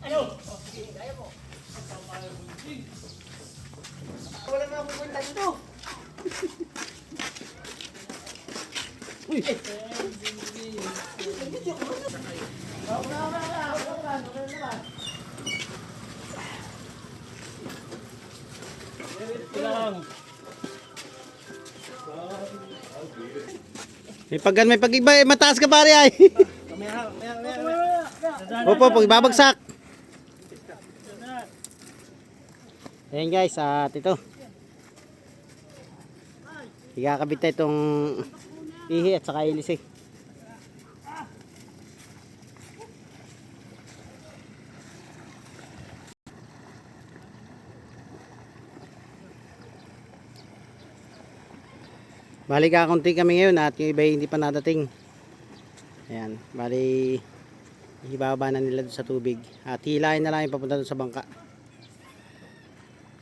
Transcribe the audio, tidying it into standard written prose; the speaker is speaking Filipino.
Ano? Sige, kaya mo. Wala na akong punta dito. Uy! May pag-iba, mataas ka pare ay. Opo, pag babagsak. Ayan guys, at ito. Ikakabit na itong ihi at saka ilis eh. Bali kakunti kami ngayon at yung iba hindi pa nadating. Ayan, bali ibaba na nila doon sa tubig at hilahin na lang yung papunta doon sa bangka.